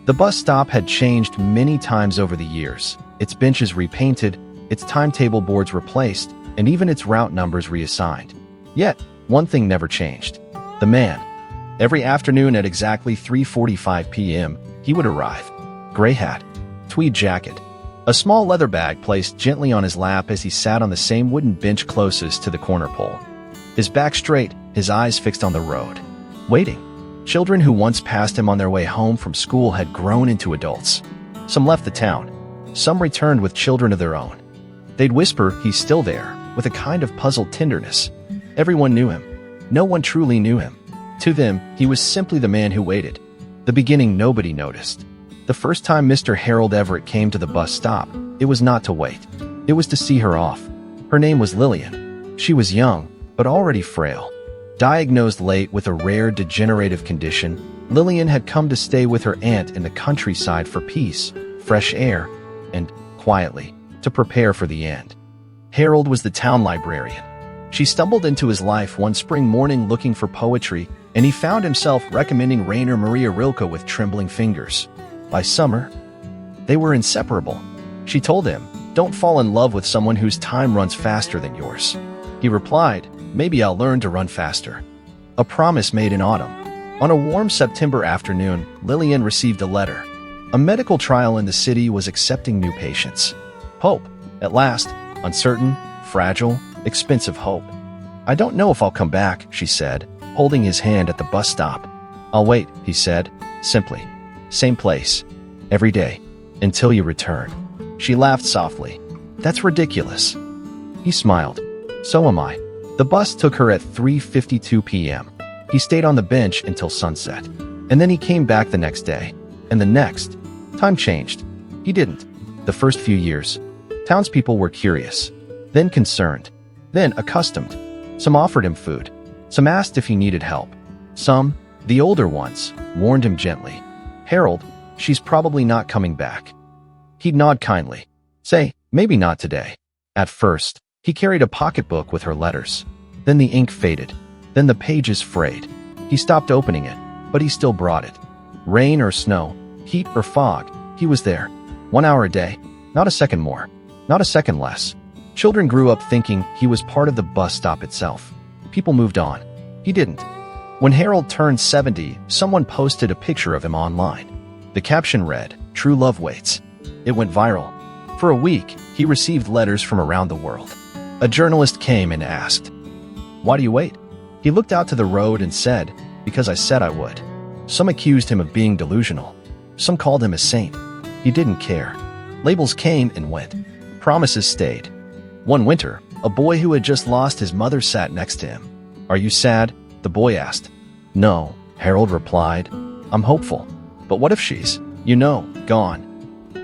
The bus stop had changed many times over the years, its benches repainted, its timetable boards replaced, and even its route numbers reassigned. Yet, one thing never changed. The man. Every afternoon at exactly 3:45 p.m., he would arrive. Gray hat, tweed jacket, a small leather bag placed gently on his lap as he sat on the same wooden bench closest to the corner pole. His back straight, his eyes fixed on the road. Waiting. Children who once passed him on their way home from school had grown into adults. Some left the town. Some returned with children of their own. They'd whisper, "He's still there," with a kind of puzzled tenderness. Everyone knew him. No one truly knew him. To them, he was simply the man who waited. The beginning nobody noticed. The first time Mr. Harold Everett came to the bus stop, it was not to wait. It was to see her off. Her name was Lillian. She was young, but already frail. Diagnosed late with a rare degenerative condition, Lillian had come to stay with her aunt in the countryside for peace, fresh air, and, quietly, to prepare for the end. Harold was the town librarian. She stumbled into his life one spring morning looking for poetry, and he found himself recommending Rainer Maria Rilke with trembling fingers. By summer, they were inseparable. She told him, "Don't fall in love with someone whose time runs faster than yours." He replied, "Maybe I'll learn to run faster." A promise made in autumn. On a warm September afternoon, Lillian received a letter. A medical trial in the city was accepting new patients. Hope, at last, uncertain, fragile, expensive hope. "I don't know if I'll come back," she said, holding his hand at the bus stop. "I'll wait," he said, simply. "Same place, every day, until you return." She laughed softly. "That's ridiculous." He smiled. "So am I." The bus took her at 3:52 p.m. He stayed on the bench until sunset. And then he came back the next day. And the next. Time changed. He didn't. The first few years. Townspeople were curious. Then concerned. Then accustomed. Some offered him food. Some asked if he needed help. Some, the older ones, warned him gently. "Harold, she's probably not coming back." He'd nod kindly. Say, "Maybe not today." At first, he carried a pocketbook with her letters. Then the ink faded. Then the pages frayed. He stopped opening it, but he still brought it. Rain or snow, heat or fog, he was there. 1 hour a day, not a second more, not a second less. Children grew up thinking he was part of the bus stop itself. People moved on. He didn't. When Harold turned 70, someone posted a picture of him online. The caption read, "True love waits." It went viral. For a week, he received letters from around the world. A journalist came and asked, "Why do you wait?" He looked out to the road and said, "Because I said I would." Some accused him of being delusional. Some called him a saint. He didn't care. Labels came and went. Promises stayed. One winter, a boy who had just lost his mother sat next to him. "Are you sad?" the boy asked. "No," Harold replied. "I'm hopeful. But what if she's, gone?"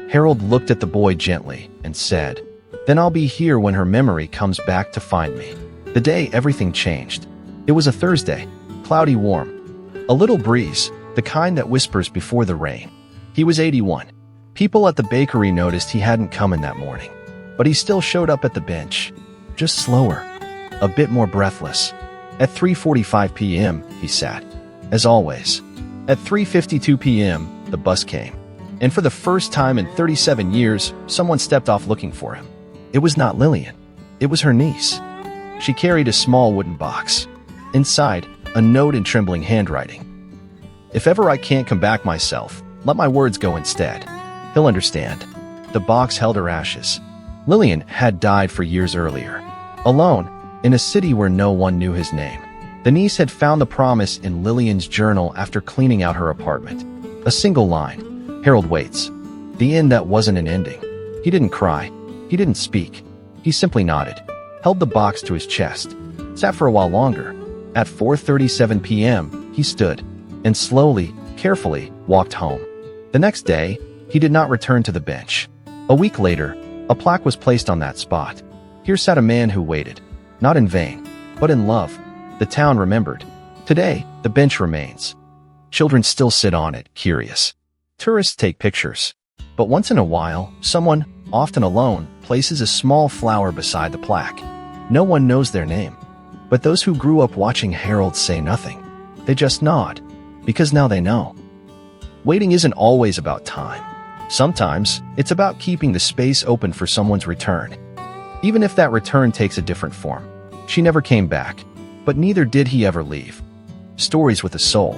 Harold looked at the boy gently and said, "Then I'll be here when her memory comes back to find me." The day everything changed. It was a Thursday, cloudy warm. A little breeze, the kind that whispers before the rain. He was 81. People at the bakery noticed he hadn't come in that morning. But he still showed up at the bench. Just slower. A bit more breathless. At 3:45 p.m., he sat. As always. At 3:52 p.m., the bus came. And for the first time in 37 years, someone stepped off looking for him. It was not Lillian. It was her niece. She carried a small wooden box. Inside, a note in trembling handwriting. "If ever I can't come back myself, let my words go instead. He'll understand." The box held her ashes. Lillian had died for years earlier. Alone, in a city where no one knew his name. The niece had found the promise in Lillian's journal after cleaning out her apartment. A single line. "Harold waits." The end that wasn't an ending. He didn't cry. He didn't speak. He simply nodded, held the box to his chest, sat for a while longer. At 4:37 p.m., he stood, and slowly, carefully, walked home. The next day, he did not return to the bench. A week later, a plaque was placed on that spot. Here sat a man who waited, not in vain, but in love. The town remembered. Today, the bench remains. Children still sit on it, curious. Tourists take pictures. But once in a while, someone, often alone, places a small flower beside the plaque. No one knows their name. But those who grew up watching Harold say nothing. They just nod, because now they know. Waiting isn't always about time. Sometimes, it's about keeping the space open for someone's return. Even if that return takes a different form. She never came back, but neither did he ever leave. Stories with a soul.